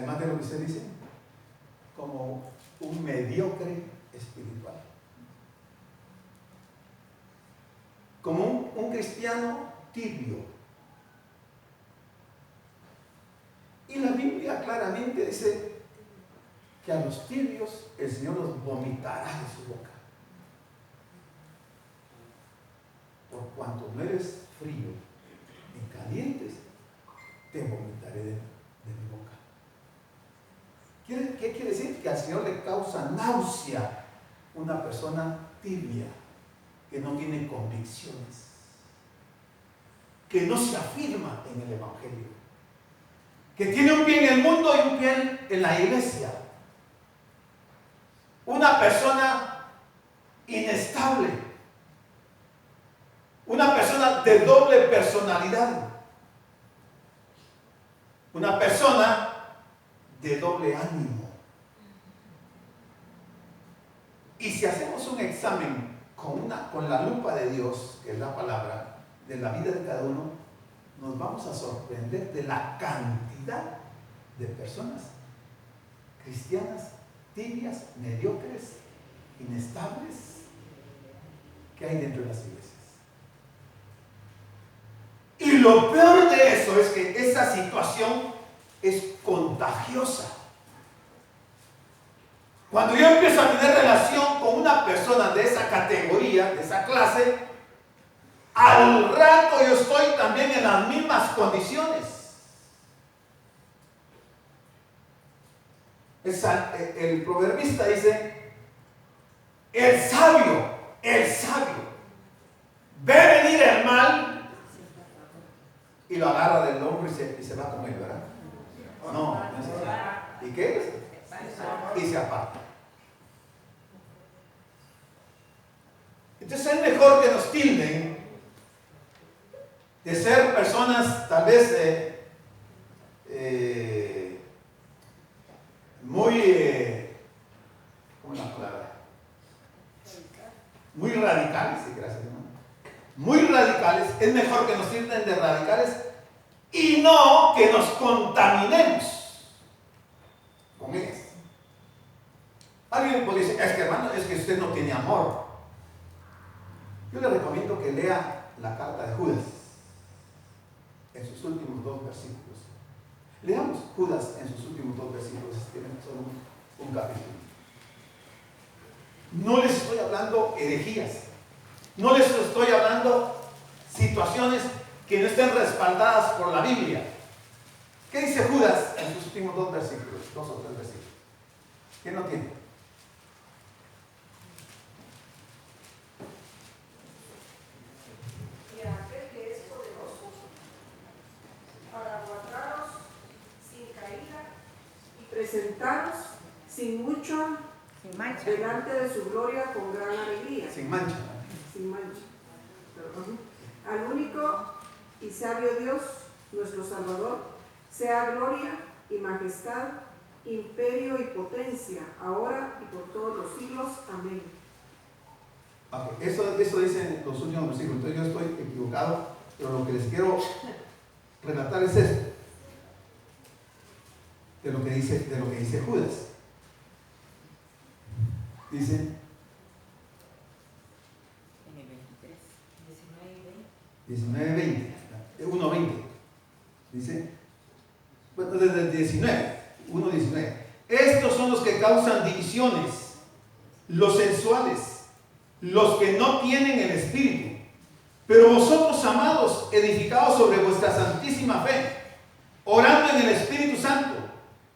además de lo que usted dice, como un mediocre espiritual. Como un cristiano tibio. Y la Biblia claramente dice que a los tibios el Señor los vomitará de su boca. Por cuanto no eres frío ni calientes, te vomitaré de mi boca. ¿Qué quiere decir? Que al Señor le causa náusea una persona tibia, que no tiene convicciones, que no se afirma en el Evangelio, que tiene un pie en el mundo y un pie en la iglesia. Una persona inestable, una persona de doble personalidad, una persona de doble ánimo. Y si hacemos un examen con la lupa de Dios, que es la palabra, de la vida de cada uno, nos vamos a sorprender de la cantidad de personas cristianas tibias, mediocres, inestables que hay dentro de las iglesias. Y lo peor de eso es que esa situación es contagiosa. Cuando yo empiezo a tener relación con una persona de esa categoría, de esa clase, al rato yo estoy también en las mismas condiciones. El proverbista dice, el sabio, ve venir el mal y lo agarra del hombro y se va con él, ¿verdad? ¿O no? ¿No es así? ¿Y qué es? Y se aparta. Entonces es mejor que nos tilden de ser personas tal vez muy, ¿cómo es la palabra? Muy radicales, sí, gracias, hermano. Muy radicales, es mejor que nos tilden de radicales y no que nos contaminemos con ellas. Alguien puede decir, es que hermano, es que usted no tiene amor. Yo le recomiendo que lea la carta de Judas en sus últimos 2 versículos. Leamos Judas en sus últimos 2 versículos, tienen solo un capítulo. No les estoy hablando herejías, no les estoy hablando situaciones que no estén respaldadas por la Biblia. ¿Qué dice Judas en sus últimos 2 versículos? 2 o 3 versículos. ¿Quién lo tiene? Presentaros sin mancha delante de su gloria con gran alegría. Sin mancha. Sin mancha. Al único y sabio Dios, nuestro Salvador, sea gloria y majestad, imperio y potencia, ahora y por todos los siglos. Amén. Okay. Eso dicen los últimos versículos. Entonces yo estoy equivocado, pero lo que les quiero relatar es esto. De lo que dice Judas. Dice en el 19, 1:20. Dice, bueno, desde el 1:19. Estos son los que causan divisiones, los sensuales, los que no tienen el espíritu. Pero vosotros, amados, edificados sobre vuestra santísima fe, orando en el Espíritu Santo,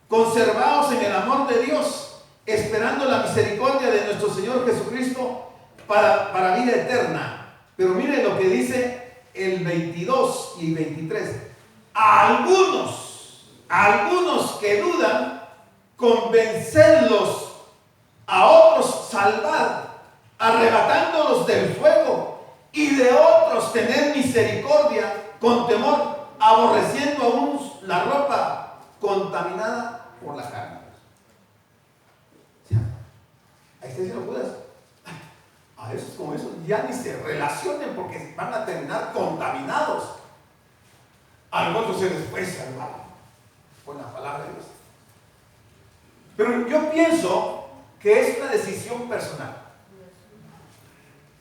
conservados en el amor de Dios, esperando la misericordia de nuestro Señor Jesucristo para vida eterna. Pero mire lo que dice el 22 y 23. Algunos que dudan, convencerlos, a otros salvad, arrebatándolos del fuego, y de otros tener misericordia con temor, aborreciendo aún la ropa contaminada por la carne. Ahí está diciendo Judas, a esos como esos ya ni se relacionen porque van a terminar contaminados. A nosotros se les puede salvar con la palabra de Dios. Pero yo pienso que es una decisión personal.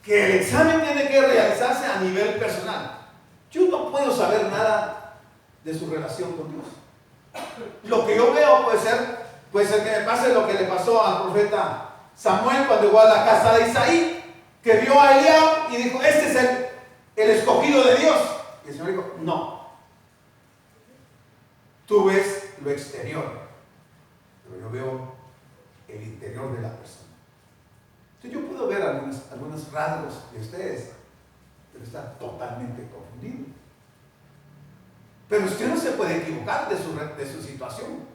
Que el examen tiene que realizarse a nivel personal. Yo no puedo saber nada de su relación con Dios. Lo que yo veo puede ser que me pase lo que le pasó al profeta Samuel cuando llegó a la casa de Isaí, que vio a Eliab y dijo, este es el escogido de Dios. Y el Señor dijo, no. Tú ves lo exterior, pero yo veo el interior de la persona. Entonces yo puedo ver algunos rasgos de ustedes, pero está totalmente confundido. Pero usted no se puede equivocar de su situación.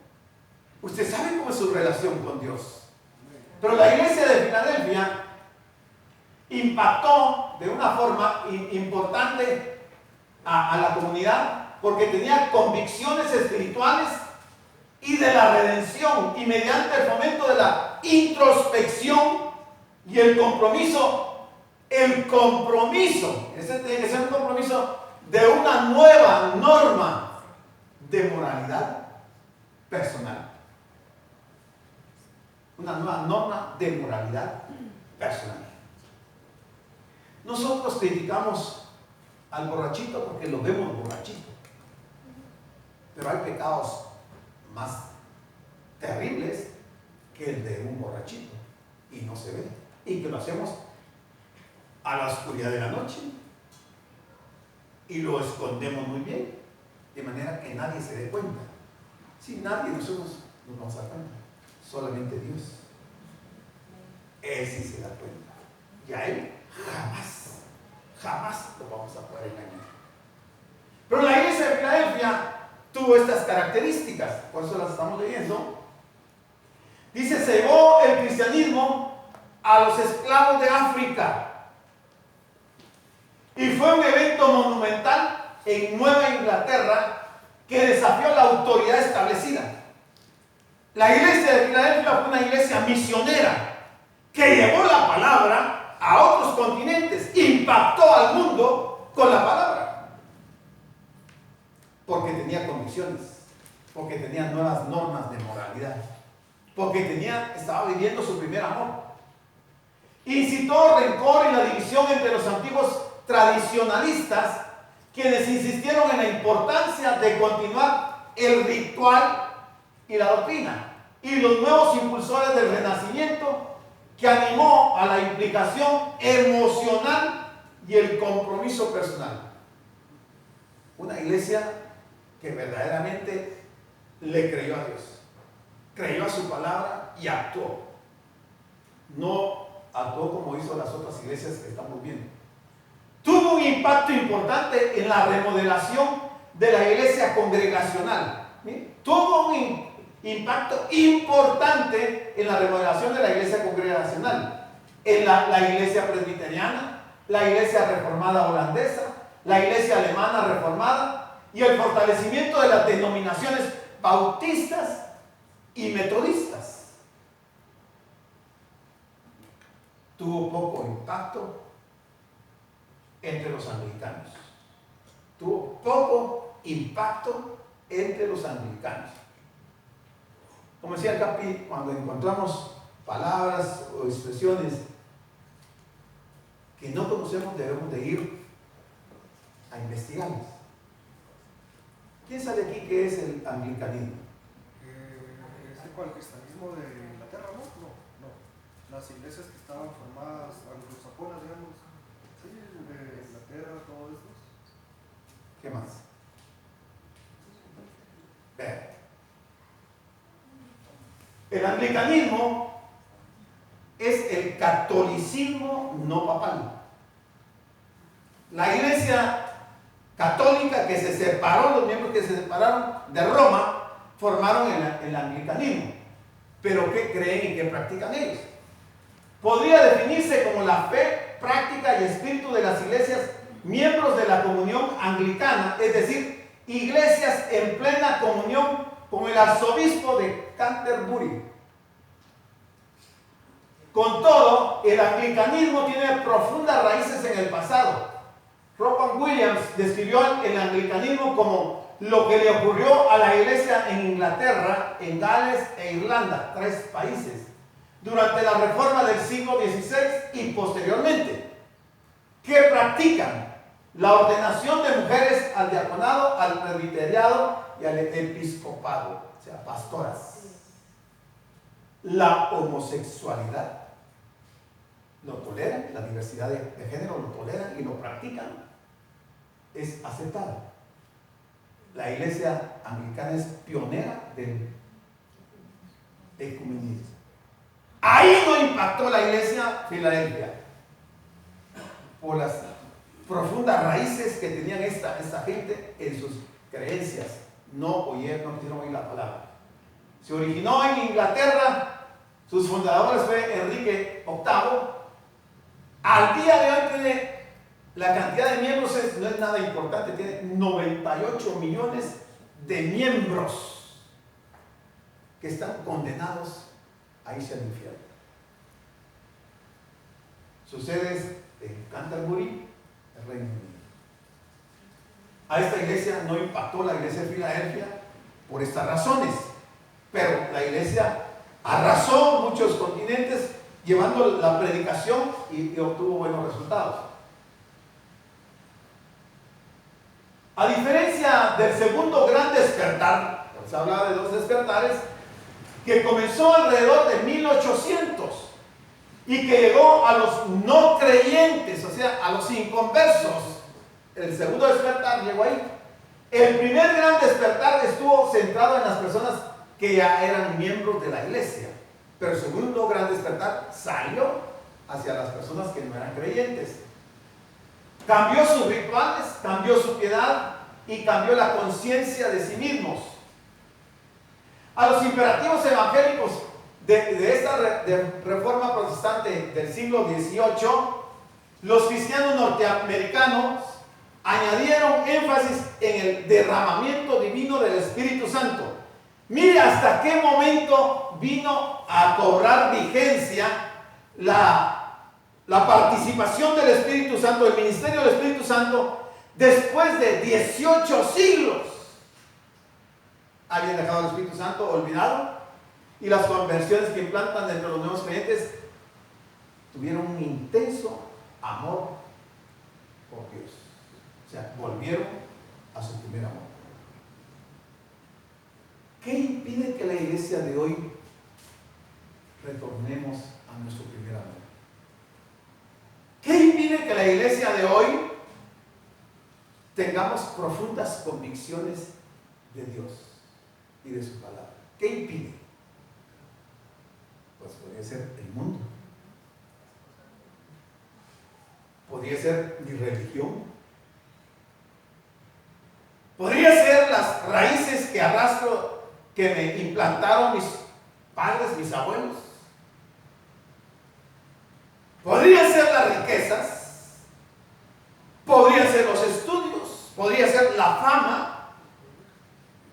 Usted sabe cómo es su relación con Dios. Pero la iglesia de Filadelfia impactó de una forma importante a la comunidad porque tenía convicciones espirituales y de la redención, y mediante el fomento de la introspección y el compromiso, ese tiene que ser un compromiso de una nueva norma de moralidad personal. Una nueva norma de moralidad personal. Nosotros criticamos al borrachito porque lo vemos borrachito. Pero hay pecados más terribles que el de un borrachito y no se ve. Y que lo hacemos a la oscuridad de la noche y lo escondemos muy bien, de manera que nadie se dé cuenta. Si nadie, nosotros nos vamos a dar cuenta. Solamente Dios. Él sí se da cuenta. Y a Él jamás lo vamos a poder engañar. Pero la iglesia de Filadelfia tuvo estas características, por eso las estamos leyendo. Dice, se llevó el cristianismo a los esclavos de África. Y fue un evento monumental en Nueva Inglaterra que desafió la autoridad establecida. La iglesia de Filadelfia fue una iglesia misionera que llevó la palabra a otros continentes, impactó al mundo con la palabra. Porque tenía convicciones, porque tenía nuevas normas de moralidad, porque estaba viviendo su primer amor. Incitó rencor y la división entre los antiguos tradicionalistas, quienes insistieron en la importancia de continuar el ritual y la doctrina, y los nuevos impulsores del Renacimiento, que animó a la implicación emocional y el compromiso personal. Una iglesia que verdaderamente le creyó a Dios, creyó a su palabra y actuó. No actuó como hizo las otras iglesias que estamos viendo. Tuvo un impacto importante en la remodelación de la iglesia congregacional. ¿Sí? Tuvo un impacto importante en la remodelación de la iglesia congregacional. En la iglesia presbiteriana, la iglesia reformada holandesa, la iglesia alemana reformada y el fortalecimiento de las denominaciones bautistas y metodistas. Tuvo poco impacto entre los anglicanos. Tuvo poco impacto entre los anglicanos. Como decía el Capi, cuando encontramos palabras o expresiones que no conocemos, debemos de ir a investigarlas. ¿Quién sabe aquí qué es el anglicanismo? ¿Es el cristianismo de Inglaterra, no? No. Las iglesias que estaban formadas anglosajonas, digamos, sí, de Inglaterra, todos estos. ¿Qué más? Vean. El anglicanismo es el catolicismo no papal. La iglesia católica que se separó, los miembros que se separaron de Roma, formaron el anglicanismo. Pero ¿qué creen y qué practican ellos? Podría definirse como la fe, práctica y espíritu de las iglesias miembros de la comunión anglicana, es decir, iglesias en plena comunión con el arzobispo de Canterbury. Con todo, el anglicanismo tiene profundas raíces en el pasado. Robert Williams describió el anglicanismo como lo que le ocurrió a la iglesia en Inglaterra, en Gales e Irlanda, 3 países, durante la reforma del siglo XVI y posteriormente, que practican la ordenación de mujeres al diaconado, al presbiteriado y al episcopado, o sea, pastoras. La homosexualidad lo toleran, la diversidad de género lo toleran y lo practican, es aceptado. La iglesia anglicana es pionera del ecumenismo. Ahí no impactó la iglesia Filadelfia por las profundas raíces que tenían esta gente en sus creencias. No quisieron oír la palabra. Se originó en Inglaterra, sus fundadores fue Enrique VIII. Al día de hoy tiene la cantidad de miembros, no es nada importante, tiene 98 millones de miembros que están condenados a irse al infierno. Su sede es en Canterbury, el Reino Unido. A esta iglesia no impactó la iglesia de Filadelfia por estas razones, pero la iglesia arrasó muchos continentes llevando la predicación y obtuvo buenos resultados. A diferencia del segundo gran despertar, se habla de 2 despertares, que comenzó alrededor de 1800 y que llegó a los no creyentes, o sea, a los inconversos. El segundo despertar llegó ahí. El primer gran despertar estuvo centrado en las personas que ya eran miembros de la iglesia, pero el segundo gran despertar salió hacia las personas que no eran creyentes. Cambió sus rituales, cambió su piedad y cambió la conciencia de sí mismos. A los imperativos evangélicos de esta reforma protestante del siglo XVIII, los cristianos norteamericanos añadieron énfasis en el derramamiento divino del Espíritu Santo. Mire hasta qué momento vino a cobrar vigencia la participación del Espíritu Santo, el ministerio del Espíritu Santo, después de 18 siglos. Habían dejado el Espíritu Santo olvidado, y las conversiones que implantan dentro de los nuevos creyentes tuvieron un intenso amor por Dios. O sea, volvieron a su primer amor. ¿Qué impide que la iglesia de hoy retornemos a nuestro primer amor? ¿Qué impide que la iglesia de hoy tengamos profundas convicciones de Dios y de su palabra? ¿Qué impide? Pues podría ser el mundo. Podría ser mi religión. Podría ser las raíces que arrastro, que me implantaron mis padres, mis abuelos. Podrían ser las riquezas, podrían ser los estudios, podría ser la fama,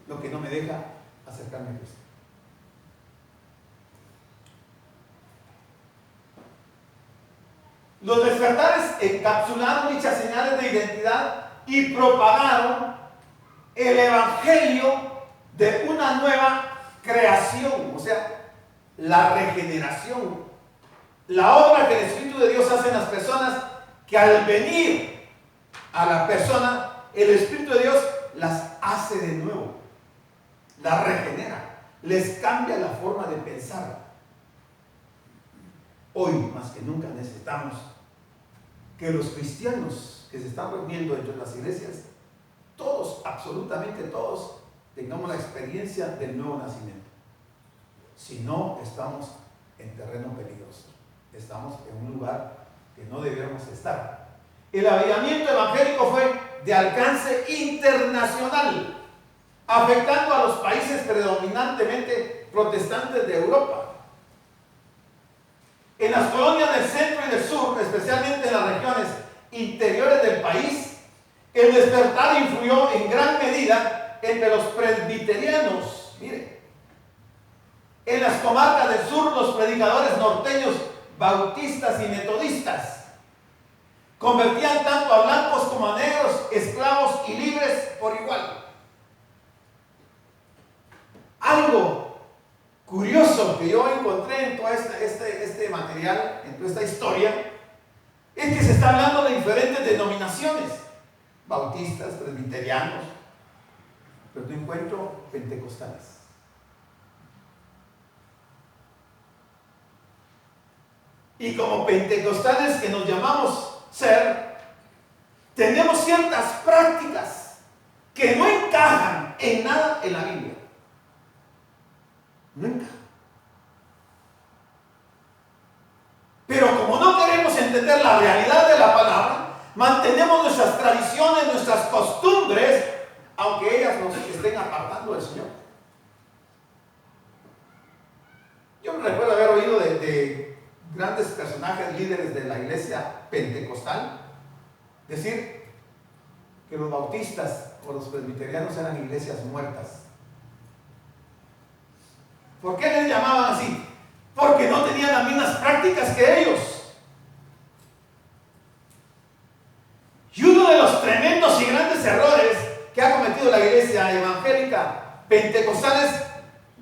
lo que no me deja acercarme a Cristo. Los despertares encapsularon dichas señales de identidad y propagaron el evangelio de una nueva creación, o sea, la regeneración, la obra que el Espíritu de Dios hace en las personas, que al venir a la persona, el Espíritu de Dios las hace de nuevo, las regenera, les cambia la forma de pensar. Hoy más que nunca necesitamos que los cristianos que se están reuniendo dentro de las iglesias, todos, absolutamente todos, tengamos la experiencia del nuevo nacimiento. Si no, estamos en terreno peligroso. Estamos en un lugar que no debiéramos estar. El avivamiento evangélico fue de alcance internacional, afectando a los países predominantemente protestantes de Europa. En las colonias del centro y del sur, especialmente en las regiones interiores del país, el despertar influyó en gran medida entre los presbiterianos. Mire, en las comarcas del sur, los predicadores norteños, bautistas y metodistas, convertían tanto a blancos como a negros, esclavos y libres por igual. curioso que yo encontré en todo este material, en toda esta historia, es que se está hablando de diferentes denominaciones, bautistas, presbiterianos, pero no encuentro pentecostales. Y como pentecostales que nos llamamos ser, tenemos ciertas prácticas que no encajan en nada en la Biblia. No encajan. Pero como no queremos entender la realidad de la palabra, mantenemos nuestras tradiciones, nuestras costumbres, aunque ellas nos estén apartando del Señor. Yo me recuerdo haber oído de grandes personajes, líderes de la iglesia pentecostal, decir que los bautistas o los presbiterianos eran iglesias muertas. ¿Por qué les llamaban así? Porque no tenían las mismas prácticas que ellos. Y uno de los tremendos y grandes errores que ha cometido la iglesia evangélica pentecostal es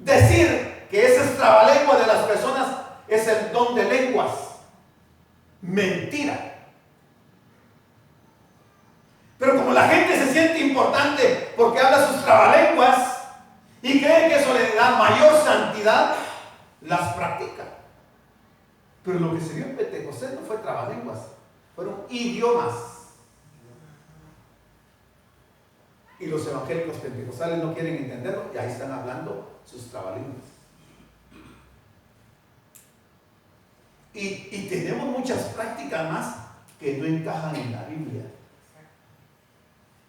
decir que ese trabalengua de las personas es el don de lenguas. Mentira. Pero como la gente se siente importante porque habla sus trabalenguas y cree que eso le da mayor santidad, las practica. Pero lo que se vio en Pentecostés no fue trabalenguas, fueron idiomas. Y los evangélicos pentecostales no quieren entenderlo y ahí están hablando sus trabalenguas. Y tenemos muchas prácticas más que no encajan en la Biblia.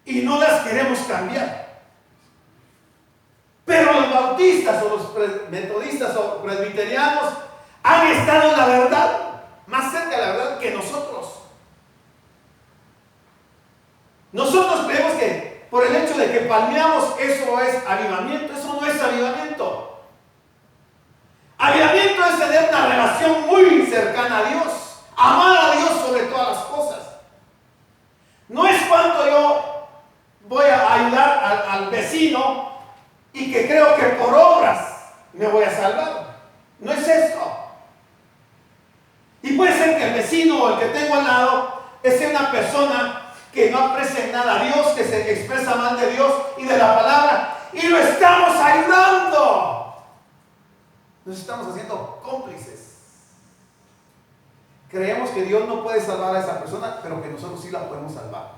Y no las queremos cambiar. Pero los bautistas o los metodistas o presbiterianos han estado en la verdad, más cerca de la verdad que nosotros. Nosotros creemos que por el hecho de que palmeamos eso es avivamiento. Eso no es avivamiento. Avivamiento es tener una relación muy cercana a Dios, amar a Dios sobre todas las cosas. No es cuando yo voy a ayudar al vecino y que creo que por obras me voy a salvar. No es esto. Y puede ser que el vecino o el que tengo al lado sea una persona que no aprecia nada a Dios, que se expresa mal de Dios y de la palabra, y lo estamos ayudando. Nos estamos haciendo cómplices. Creemos que Dios no puede salvar a esa persona, pero que nosotros sí la podemos salvar.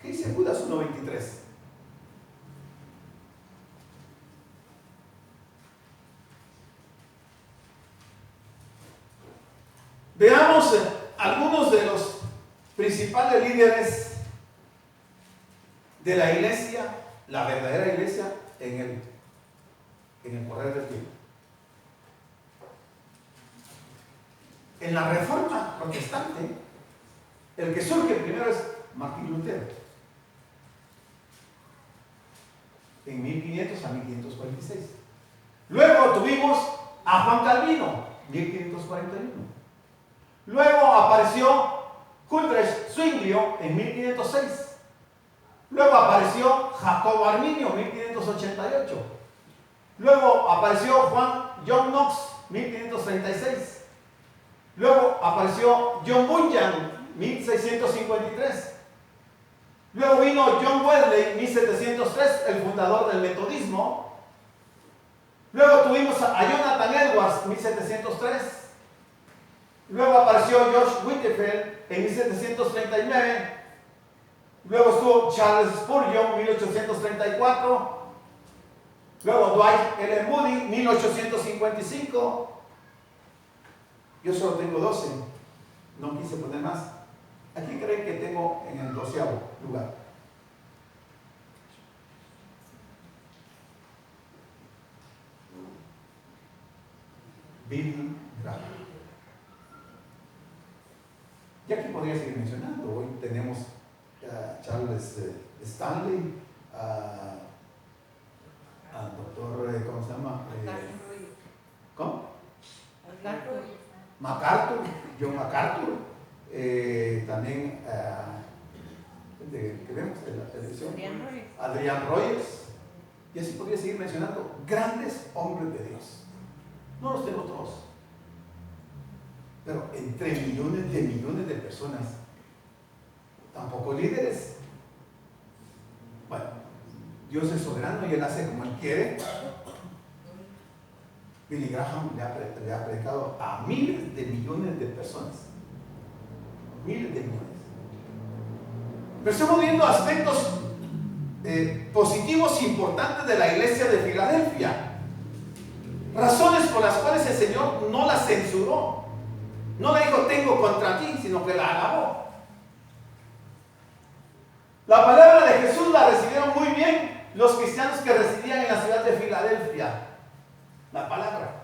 ¿Qué dice Judas 1:23? Veamos algunos de los principales líderes de la iglesia, la verdadera iglesia, en el correr del tiempo. En la Reforma Protestante, el que surge primero es Martín Lutero, en 1500 a 1546. Luego tuvimos a Juan Calvino, 1541. Luego apareció Huldrych Zwinglio en 1506. Luego apareció Jacobo Arminio, 1588. Luego apareció John Knox, 1536. Luego apareció John Bunyan, 1653. Luego vino John Wesley, 1703, el fundador del metodismo. Luego tuvimos a Jonathan Edwards, 1703. Luego apareció George Whitefield en 1739. Luego estuvo Charles Spurgeon, 1834. Luego Dwight L. Moody, 1855. Yo solo tengo 12, no quise poner más. Aquí creen que tengo en el 12º lugar. Billy Graham. Y aquí podría seguir mencionando. Hoy tenemos a Charles Stanley, al doctor, ¿cómo se llama? ¿Cómo? MacArthur, John MacArthur, también que vemos en la televisión, Adrian Rogers, y así podría seguir mencionando grandes hombres de Dios. No los tengo todos. Pero entre millones de personas, tampoco líderes. Bueno, Dios es soberano y Él hace como Él quiere. Billy Graham le ha predicado a miles de millones de personas. Miles de millones. Pero estamos viendo aspectos positivos importantes de la iglesia de Filadelfia. Razones por las cuales el Señor no la censuró. No le dijo tengo contra ti, sino que la alabó. La palabra de Jesús la recibieron muy bien los cristianos que residían en la ciudad de Filadelfia. La palabra.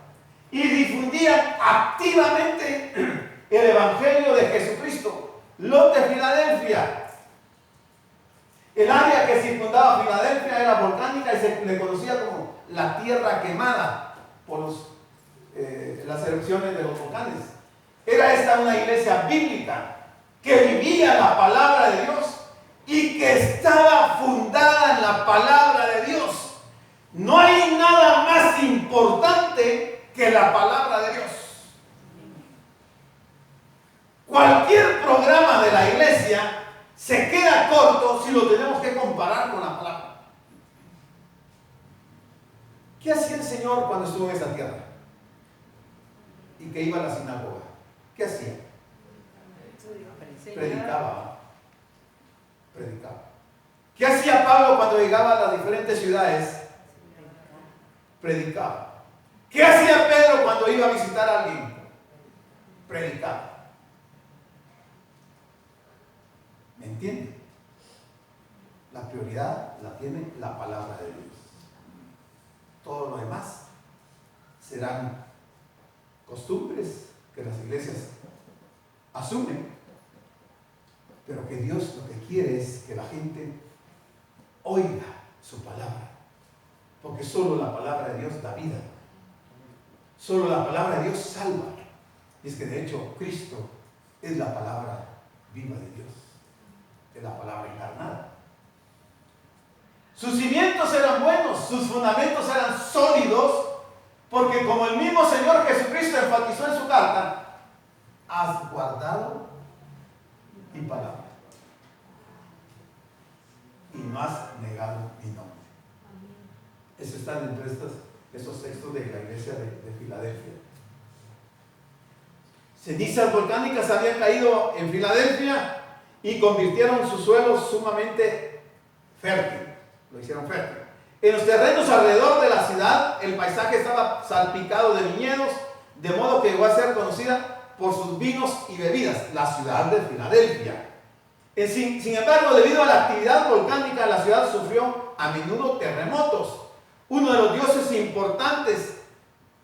Y difundían activamente el evangelio de Jesucristo. Los de Filadelfia. El área que circundaba Filadelfia era volcánica y se le conocía como la tierra quemada por las erupciones de los volcanes. Era esta una iglesia bíblica que vivía la palabra de Dios y que estaba fundada en la palabra de Dios. No hay nada más importante que la palabra de Dios. Cualquier programa de la iglesia se queda corto si lo tenemos que comparar con la palabra. ¿Qué hacía el Señor cuando estuvo en esa tierra? Y que iba a la sinagoga. ¿Qué hacía? Predicaba. ¿Qué hacía Pablo cuando llegaba a las diferentes ciudades? Predicaba. ¿Qué hacía Pedro cuando iba a visitar a alguien? Predicaba. ¿Me entiende? La prioridad la tiene la palabra de Dios. Todo lo demás serán costumbres que las iglesias asumen, pero que Dios lo que quiere es que la gente oiga su palabra, porque solo la palabra de Dios da vida, solo la palabra de Dios salva. Y es que de hecho Cristo es la palabra viva de Dios, es la palabra encarnada. Sus cimientos eran buenos, sus fundamentos eran sólidos, porque como el mismo Señor Jesucristo enfatizó en su carta, has guardado mi palabra y no has negado mi nombre. Eso está dentro de estos textos de la iglesia de Filadelfia. Cenizas volcánicas habían caído en Filadelfia y convirtieron su suelo sumamente fértil. Lo hicieron fértil. En los terrenos alrededor de la ciudad, el paisaje estaba salpicado de viñedos, de modo que llegó a ser conocida por sus vinos y bebidas, la ciudad de Filadelfia. Sin embargo, debido a la actividad volcánica, la ciudad sufrió a menudo terremotos. Uno de los dioses importantes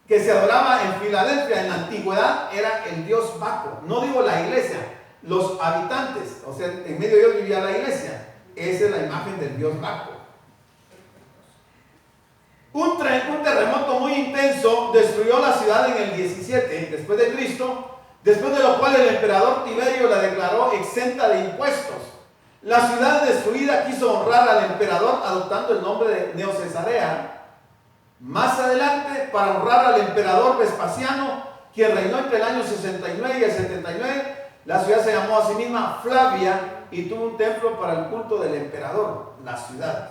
que se adoraba en Filadelfia en la antigüedad era el dios Baco. No digo la iglesia, los habitantes, o sea, en medio de ellos vivía la iglesia. Esa es la imagen del dios Baco. Un terremoto muy intenso destruyó la ciudad en el 17 después de Cristo, después de lo cual el emperador Tiberio la declaró exenta de impuestos. La ciudad destruida quiso honrar al emperador adoptando el nombre de Neocesarea. Más adelante, para honrar al emperador Vespasiano, quien reinó entre el año 69 y el 79, la ciudad se llamó a sí misma Flavia y tuvo un templo para el culto del emperador, la ciudad.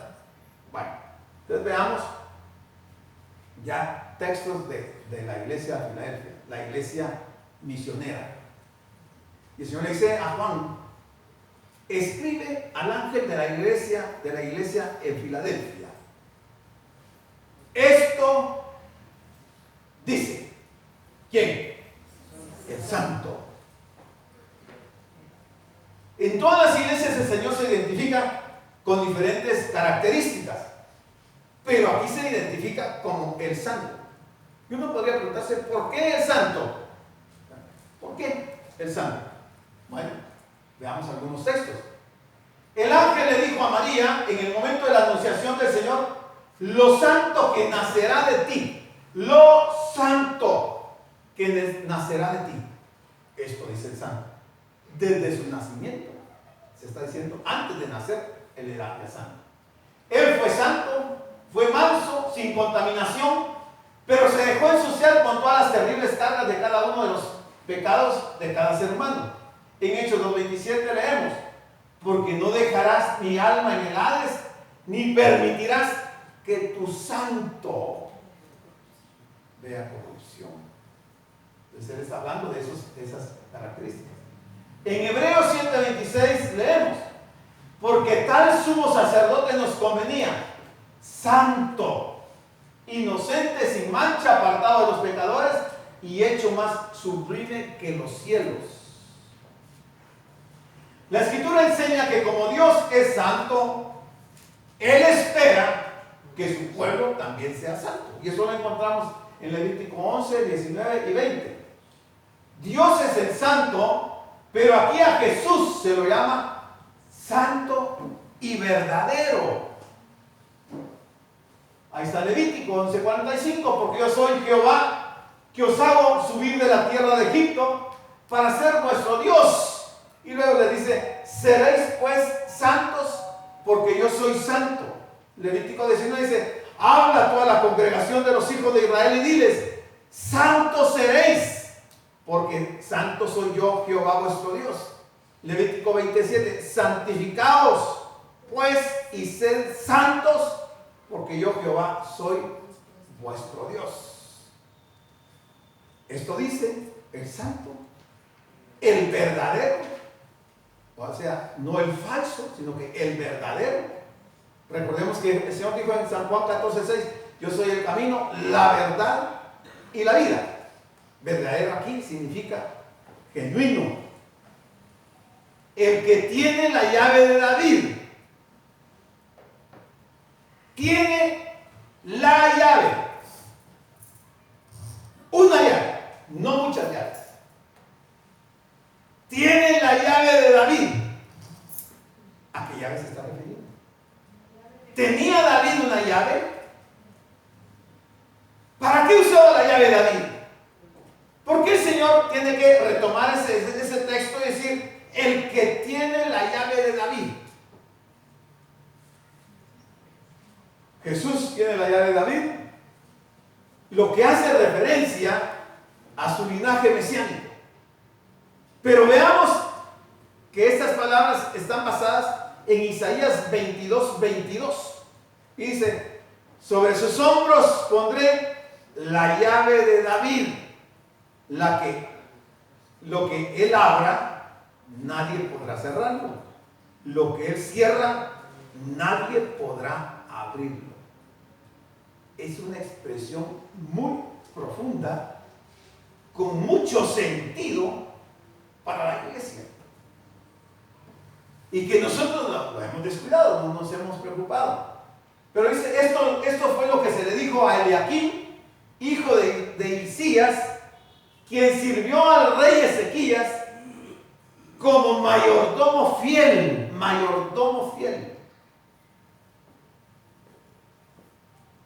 Bueno, entonces veamos ya textos de la iglesia de Filadelfia, la iglesia misionera. Y el Señor le dice a Juan, escribe al ángel de la iglesia en Filadelfia. Esto dice, ¿quién? El santo. En todas las iglesias el Señor se identifica con diferentes características, pero aquí se identifica como el santo. Y uno podría preguntarse, ¿por qué el santo? ¿Por qué el santo? Bueno, veamos algunos textos. El ángel le dijo a María en el momento de la anunciación del Señor, lo santo que nacerá de ti, lo santo que nacerá de ti. Esto dice el santo. Desde su nacimiento, se está diciendo, antes de nacer, él era el santo. Él fue santo, fue manso, sin contaminación, pero se dejó ensuciar con todas cada uno de los pecados de cada ser humano. En Hechos 2:27 leemos: porque no dejarás mi alma en el Hades, ni permitirás que tu santo vea corrupción. Entonces él está hablando de esas características. En Hebreos 7:26 leemos: porque tal sumo sacerdote nos convenía, santo, inocente, sin mancha, apartado de los pecadores y hecho más sublime que los cielos. La Escritura enseña que como Dios es santo, Él espera que su pueblo también sea santo. Y eso lo encontramos en Levítico 11, 19 y 20. Dios es el santo, pero aquí a Jesús se lo llama santo y verdadero. Ahí está Levítico 11:45, porque yo soy Jehová, que os hago subir de la tierra de Egipto para ser vuestro Dios. Y luego le dice: seréis pues santos, porque yo soy santo. Levítico 19 dice: habla a toda la congregación de los hijos de Israel y diles: santos seréis, porque santo soy yo, Jehová vuestro Dios. Levítico 27: santificaos pues y sed santos, porque yo, Jehová, soy vuestro Dios. Esto dice el santo, el verdadero, o sea, no el falso, sino que el verdadero. Recordemos que el Señor dijo en San Juan 14:6: yo soy el camino, la verdad y la vida. Verdadero aquí significa genuino. El que tiene la llave de David. Tiene la llave. Una llave, no muchas llaves. Tiene la llave de David. ¿A qué llave se está refiriendo? ¿Tenía David una llave? ¿Para qué usaba la llave de David? ¿Por qué el Señor tiene que retomar ese texto y decir: el que tiene la llave de David? Jesús tiene la llave de David, lo que hace referencia a su linaje mesiánico. Pero veamos que estas palabras están basadas en Isaías 22:22. Y dice: sobre sus hombros pondré la llave de David, lo que él abra, nadie podrá cerrarlo. Lo que él cierra, nadie podrá abrirlo. Es una expresión muy profunda, con mucho sentido para la iglesia. Y que nosotros lo hemos descuidado, no nos hemos preocupado. Pero dice, esto fue lo que se le dijo a Eliaquim, hijo de Hilcías, quien sirvió al rey Ezequías como mayordomo fiel. Mayordomo fiel.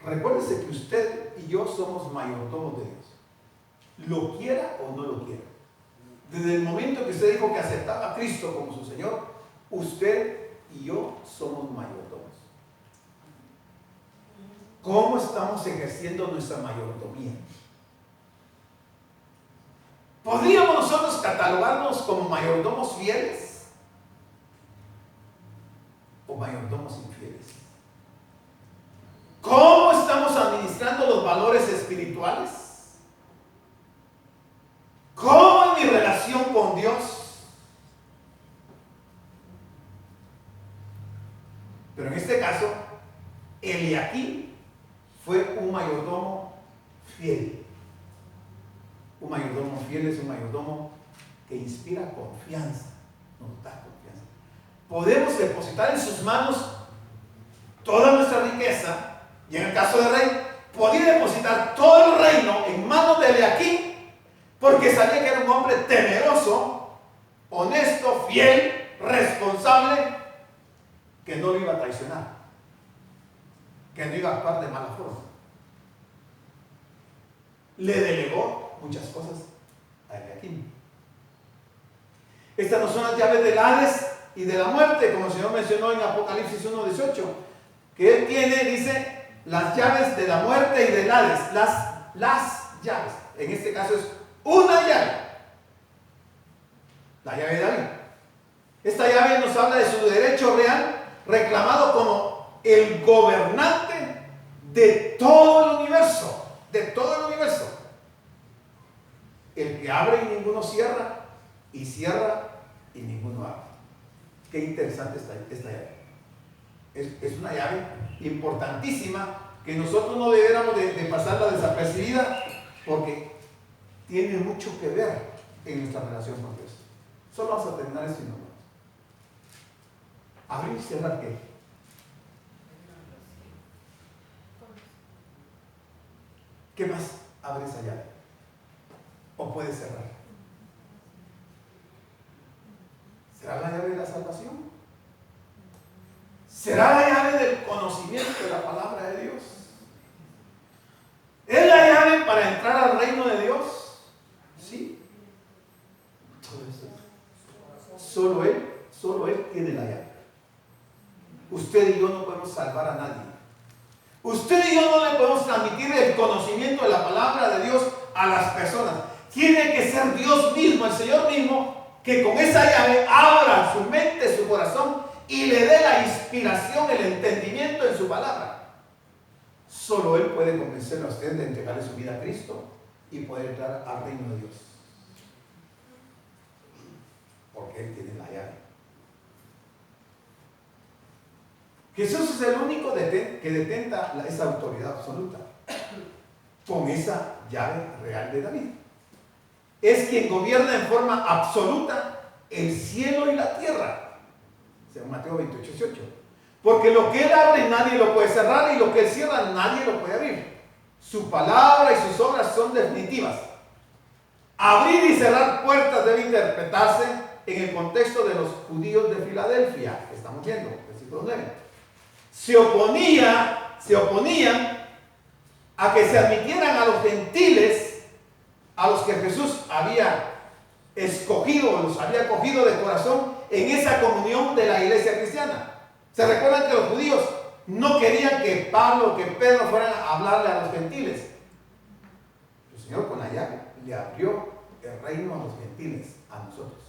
Recuérdese que usted y yo somos mayordomos de Dios, lo quiera o no lo quiera. Desde el momento que usted dijo que aceptaba a Cristo como su Señor, usted y yo somos mayordomos. ¿Cómo estamos ejerciendo nuestra mayordomía? ¿Podríamos nosotros catalogarnos como mayordomos fieles o mayordomos infieles? ¿Cómo estamos administrando los valores espirituales? ¿Cómo es mi relación con Dios? Pero en este caso, Eliaquim fue un mayordomo fiel. Un mayordomo fiel es un mayordomo que inspira confianza, nos da confianza. Podemos depositar en sus manos toda nuestra riqueza, y en el caso del rey, podía depositar todo el reino en manos de Eliaquim, porque sabía que era un hombre temeroso, honesto, fiel, responsable, que no lo iba a traicionar, que no iba a actuar de mala forma. Le delegó muchas cosas a Eliaquim. Estas no son las llaves del Hades y de la muerte, como el Señor mencionó en Apocalipsis 1:18, que Él tiene, dice, las llaves de la muerte y del Hades, las llaves. En este caso es una llave. La llave de David. Esta llave nos habla de su derecho real, reclamado como el gobernante de todo el universo. De todo el universo. El que abre y ninguno cierra, y cierra y ninguno abre. Qué interesante esta llave. Es una llave importantísima que nosotros no deberíamos de pasarla desapercibida, porque tiene mucho que ver en nuestra relación con Dios. Solo vamos a terminar esto y nos vamos. Abrir y cerrar, ¿qué? ¿Qué más abre esa llave? ¿O puede cerrar? ¿Será la llave de la salvación? ¿Será la llave del conocimiento de la palabra de Dios? ¿Es la llave para entrar al reino de Dios? Sí. Todo eso. Solo Él tiene la llave. Usted y yo no podemos salvar a nadie. Usted y yo no le podemos transmitir el conocimiento de la palabra de Dios a las personas. Tiene que ser Dios mismo, el Señor mismo, que con esa llave abra su mente, su corazón y le dé la inspiración, el entendimiento en su palabra. Solo Él puede convencerlo a usted de entregarle su vida a Cristo y poder entrar al reino de Dios. Porque Él tiene la llave. Jesús es el único que detenta esa autoridad absoluta con esa llave real de David. Es quien gobierna en forma absoluta el cielo y la tierra, según Mateo 28:18. Porque lo que Él abre nadie lo puede cerrar, y lo que Él cierra nadie lo puede abrir. Su palabra y sus obras son definitivas. Abrir y cerrar puertas debe interpretarse en el contexto de los judíos de Filadelfia, que estamos viendo, versículo 9. Se oponían a que se admitieran a los gentiles, a los que Jesús había escogido, los había cogido de corazón en esa comunión de la iglesia cristiana. ¿Se recuerdan que los judíos no querían que Pablo, que Pedro fueran a hablarle a los gentiles? El Señor con la llave le abrió el reino a los gentiles, a nosotros.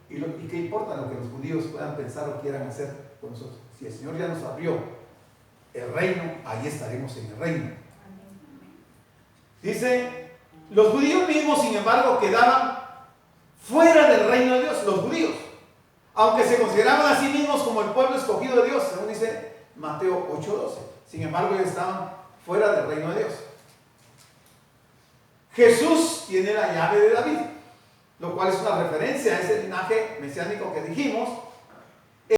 ¿Y qué importa lo que los judíos puedan pensar o quieran hacer con nosotros? Si el Señor ya nos abrió el reino, ahí estaremos en el reino. Dice, los judíos mismos, sin embargo, quedaban fuera del reino de Dios, los judíos, aunque se consideraban a sí mismos como el pueblo escogido de Dios, según dice Mateo 8:12. Sin embargo, ellos estaban fuera del reino de Dios. Jesús tiene la llave de David, lo cual es una referencia a ese linaje mesiánico que dijimos,